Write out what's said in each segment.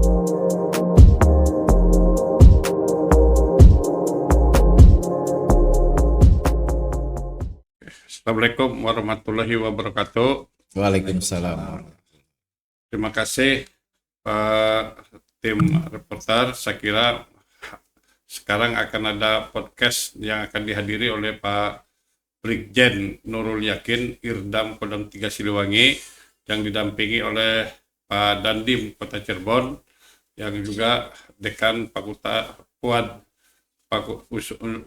Assalamualaikum warahmatullahi wabarakatuh. Waalaikumsalam. Terima kasih Pak tim reporter. Saya kira sekarang akan ada podcast yang akan dihadiri oleh Pak Brigjen Nurul Yakin, Irdam Kodam 3 Siliwangi, yang didampingi oleh Pak Dandim Kota Cirebon, yang juga Dekan Fakultas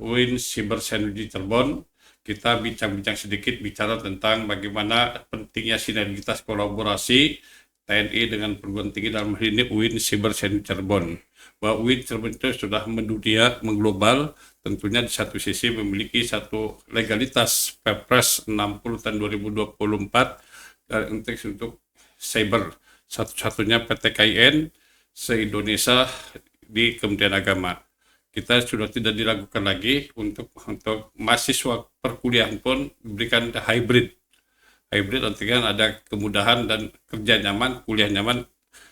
UIN Cyber Synergy Cirebon. Kita bincang-bincang sedikit bicara tentang bagaimana pentingnya sinergitas kolaborasi TNI dengan perguruan tinggi dalam hal ini UIN Cyber Synergy Cirebon. Bahwa UIN Cirebon itu sudah mendunia, mengglobal, tentunya di satu sisi memiliki satu legalitas Perpres 60 tahun 2024 untuk cyber, satu-satunya PTKIN se-Indonesia di Kementerian Agama. Kita sudah tidak diragukan lagi untuk mahasiswa perkuliahan pun diberikan hybrid artinya ada kemudahan dan kerja nyaman, kuliah nyaman,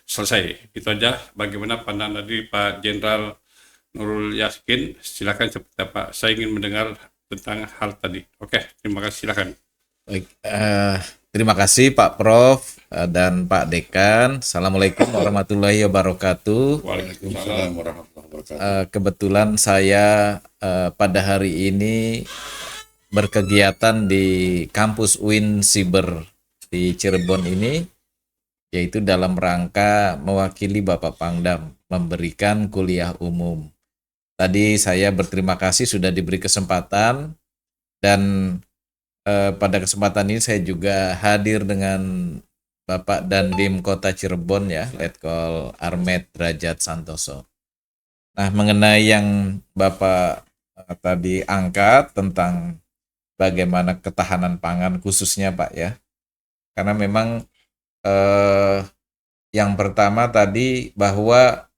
selesai. Itu aja bagaimana pandangan dari Pak Jenderal Nurul Yakin. Silakan seperti apa, saya ingin mendengar tentang hal tadi. Oke, terima kasih, silakan. Baik, terima kasih Pak Prof dan Pak Dekan. Assalamualaikum warahmatullahi wabarakatuh. Waalaikumsalam warahmatullahi wabarakatuh. Kebetulan saya pada hari ini berkegiatan di kampus UIN Cyber di Cirebon ini, yaitu dalam rangka mewakili Bapak Pangdam memberikan kuliah umum. Tadi saya berterima kasih sudah diberi kesempatan, dan pada kesempatan ini saya juga hadir dengan Bapak Dandim Kota Cirebon ya, Letkol Armet Derajat Santoso. Nah, mengenai yang Bapak tadi angkat tentang bagaimana ketahanan pangan khususnya Pak ya, karena memang yang pertama tadi bahwa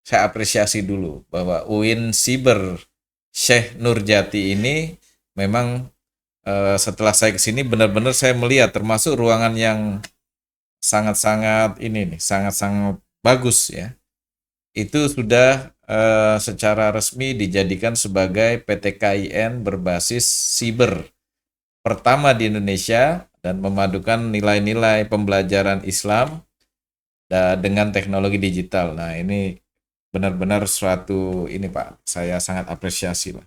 saya apresiasi dulu bahwa UIN Cyber Syekh Nurjati ini memang setelah saya kesini benar-benar saya melihat termasuk ruangan yang sangat-sangat bagus ya. Itu sudah secara resmi dijadikan sebagai PTKIN berbasis siber pertama di Indonesia dan memadukan nilai-nilai pembelajaran Islam dengan teknologi digital. Nah, ini benar-benar suatu ini Pak, saya sangat apresiasi Pak.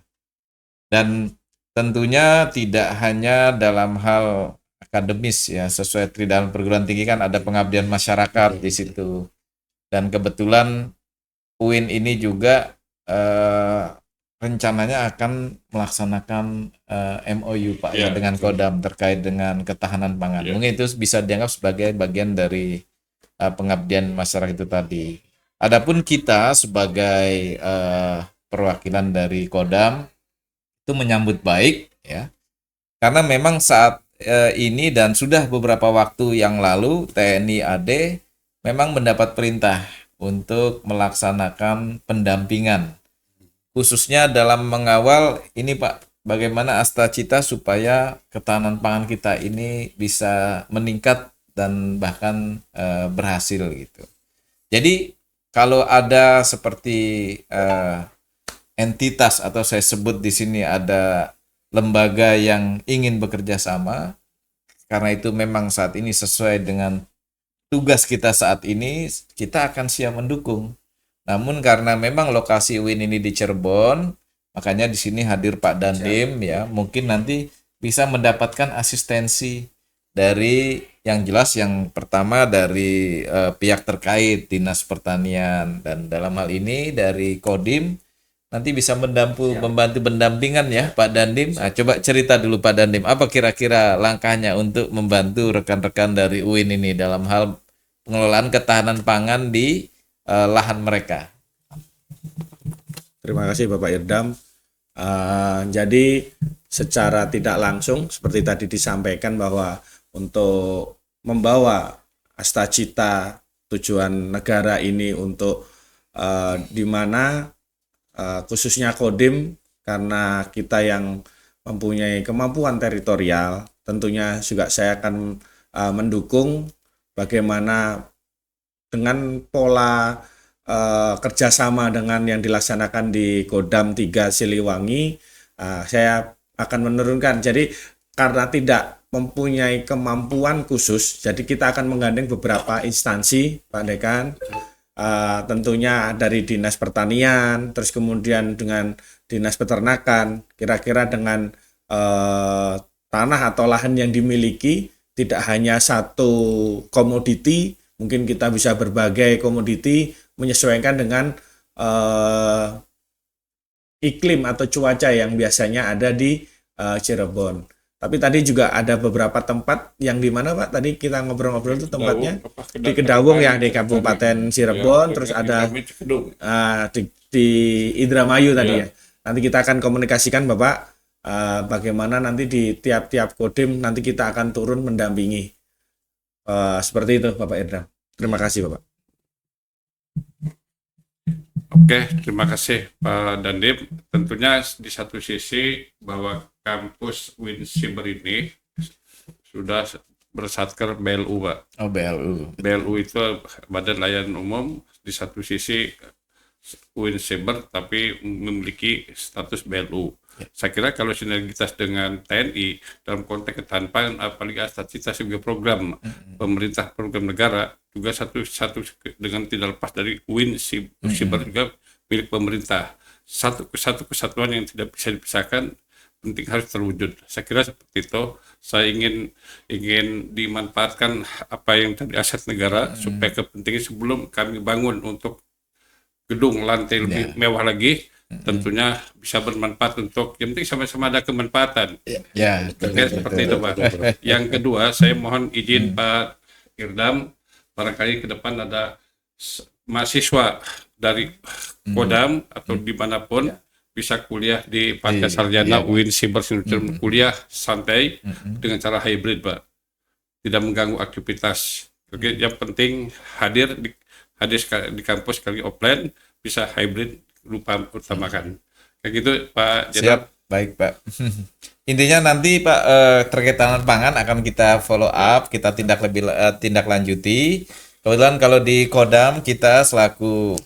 Dan tentunya tidak hanya dalam hal akademis ya, sesuai dalam perguruan tinggi kan ada pengabdian masyarakat di situ. Dan kebetulan UIN ini juga rencananya akan melaksanakan MOU Pak ya dengan Kodam terkait dengan ketahanan pangan. Mungkin itu bisa dianggap sebagai bagian dari pengabdian masyarakat itu tadi. Adapun kita sebagai perwakilan dari Kodam itu menyambut baik ya, karena memang saat ini dan sudah beberapa waktu yang lalu TNI AD memang mendapat perintah untuk melaksanakan pendampingan khususnya dalam mengawal ini Pak, bagaimana asta-cita supaya ketahanan pangan kita ini bisa meningkat dan bahkan berhasil gitu. Jadi kalau ada seperti entitas atau saya sebut di sini ada lembaga yang ingin bekerja sama, karena itu memang saat ini sesuai dengan tugas kita saat ini, kita akan siap mendukung. Namun karena memang lokasi UIN ini di Cirebon, makanya di sini hadir Pak Dandim ya, mungkin nanti bisa mendapatkan asistensi dari yang jelas yang pertama dari pihak terkait Dinas Pertanian, dan dalam hal ini dari Kodim nanti bisa membantu pendampingan ya Pak Dandim. Nah, coba cerita dulu Pak Dandim, apa kira-kira langkahnya untuk membantu rekan-rekan dari UIN ini dalam hal pengelolaan ketahanan pangan di lahan mereka. Terima kasih Bapak Irdam. Jadi secara tidak langsung seperti tadi disampaikan bahwa untuk membawa asta-cita tujuan negara ini untuk di mana khususnya Kodim, karena kita yang mempunyai kemampuan teritorial, tentunya juga saya akan mendukung bagaimana dengan pola kerjasama dengan yang dilaksanakan di Kodam 3 Siliwangi, saya akan menurunkan. Jadi karena tidak mempunyai kemampuan khusus, jadi kita akan menggandeng beberapa instansi, Pak Dekan. Tentunya dari Dinas Pertanian, terus kemudian dengan Dinas Peternakan, kira-kira dengan tanah atau lahan yang dimiliki tidak hanya satu komoditi, mungkin kita bisa berbagai komoditi menyesuaikan dengan iklim atau cuaca yang biasanya ada di Cirebon. Tapi tadi juga ada beberapa tempat yang di mana Pak? Tadi kita ngobrol-ngobrol itu tempatnya di Kedawung ya, di Kabupaten Cirebon, terus ada di Indramayu tadi ya. Nanti kita akan komunikasikan Bapak bagaimana nanti di tiap-tiap kodim nanti kita akan turun mendampingi. Seperti itu Bapak Irdam. Terima kasih Bapak. Oke, terima kasih Pak Dandim. Tentunya di satu sisi bahwa kampus UIN Siber ini sudah bersatker BLU, Pak. Oh, BLU. BLU itu Badan Layanan Umum, di satu sisi UIN Siber tapi memiliki status BLU. Saya kira kalau sinergitas dengan TNI dalam konteks ketahanan pangan, apalagi kita sebagai program pemerintah, program negara, juga satu dengan tidak lepas dari UIN Siber juga milik pemerintah. Satu kesatuan yang tidak bisa dipisahkan, penting harus terwujud. Saya kira seperti itu. Saya ingin dimanfaatkan apa yang tadi aset negara supaya kepentingan sebelum kami bangun untuk gedung lantai lebih mewah lagi, tentunya bisa bermanfaat untuk yang penting sama-sama ada kemanfaatan. Ya, Seperti itu Pak. Yang kedua, saya mohon izin Pak Irdam, barangkali ke depan ada mahasiswa dari Kodam atau dimanapun bisa kuliah di pasca sarjana UIN Siber kuliah santai dengan cara hybrid Pak, tidak mengganggu aktivitas. Oke, yang penting hadir di kampus kali offline, bisa hybrid lupa utamakan. Kayak gitu Pak Jenderal. Siap, baik Pak. Intinya nanti Pak terkait tanaman pangan akan kita follow up, kita tindak lanjuti. Kebetulan kalau di Kodam kita selaku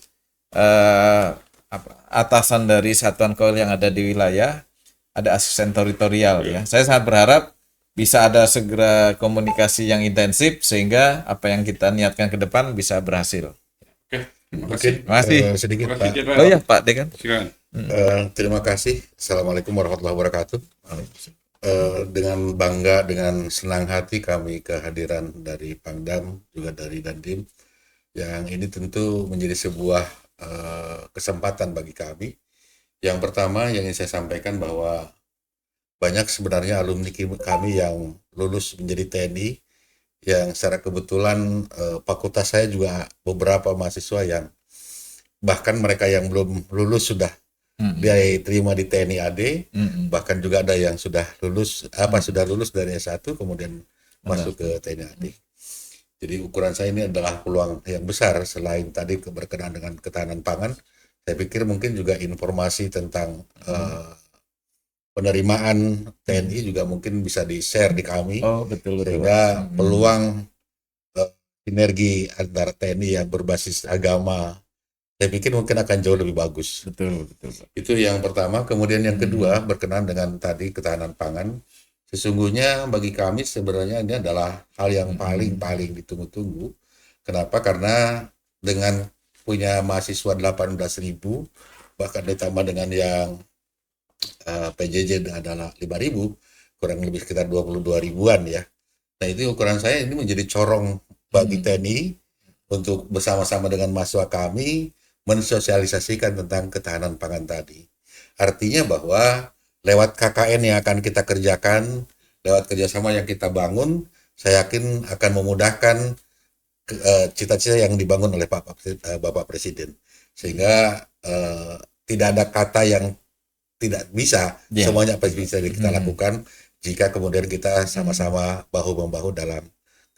atasan dari satuan koil yang ada di wilayah, ada asisten teritorial ya. Saya sangat berharap bisa ada segera komunikasi yang intensif sehingga apa yang kita niatkan ke depan bisa berhasil. Terima kasih. Terima kasih. Sedikit Terima Pak. kasih, Pak. Oh ya Pak Dekan. Silakan. Terima kasih. Assalamualaikum warahmatullahi wabarakatuh. Dengan bangga, dengan senang hati kami kehadiran dari Pangdam, juga dari Dandim, yang ini tentu menjadi sebuah kesempatan bagi kami. Yang pertama yang ingin saya sampaikan bahwa banyak sebenarnya alumni kami yang lulus menjadi TNI, yang secara kebetulan fakultas saya juga beberapa mahasiswa yang bahkan mereka yang belum lulus sudah diterima di TNI AD, bahkan juga ada yang sudah lulus dari S1 kemudian masuk ke TNI AD. Jadi ukuran saya ini adalah peluang yang besar. Selain tadi berkenaan dengan ketahanan pangan, saya pikir mungkin juga informasi tentang penerimaan TNI juga mungkin bisa di-share di kami. Oh, betul. Sehingga peluang sinergi antara TNI yang berbasis agama, saya pikir mungkin akan jauh lebih bagus. Betul. Itu yang pertama. Kemudian yang kedua berkenaan dengan tadi ketahanan pangan. Sesungguhnya bagi kami sebenarnya ini adalah hal yang paling ditunggu-tunggu. Kenapa? Karena dengan punya mahasiswa 18.000, bahkan ditambah dengan yang PJJ adalah 5.000, kurang lebih sekitar 22 ribuan ya. Nah itu ukuran saya ini menjadi corong bagi TNI untuk bersama-sama dengan mahasiswa kami mensosialisasikan tentang ketahanan pangan tadi. Artinya bahwa lewat KKN yang akan kita kerjakan, lewat kerjasama yang kita bangun, saya yakin akan memudahkan cita-cita yang dibangun oleh Bapak Presiden. Sehingga tidak ada kata yang tidak bisa, semuanya apa bisa kita lakukan jika kemudian kita sama-sama bahu-membahu dalam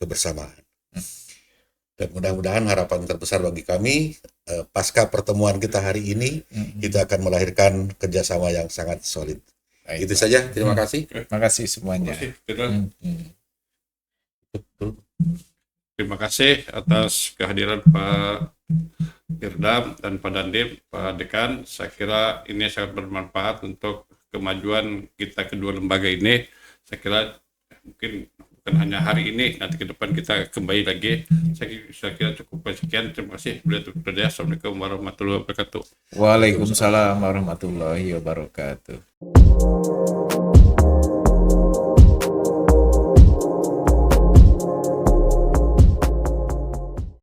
kebersamaan. Dan mudah-mudahan harapan terbesar bagi kami pasca pertemuan kita hari ini itu akan melahirkan kerjasama yang sangat solid. Itu saja, terima kasih. Terima kasih semuanya. Terima kasih atas kehadiran Pak Pirdam dan Pak Dandim, Pak Dekan. Saya kira ini sangat bermanfaat untuk kemajuan kita kedua lembaga ini. Saya kira mungkin bukan hanya hari ini, nanti ke depan kita kembali lagi. Saya kira cukup sekian. Terima kasih. Assalamualaikum warahmatullahi wabarakatuh. Waalaikumsalam warahmatullahi wabarakatuh.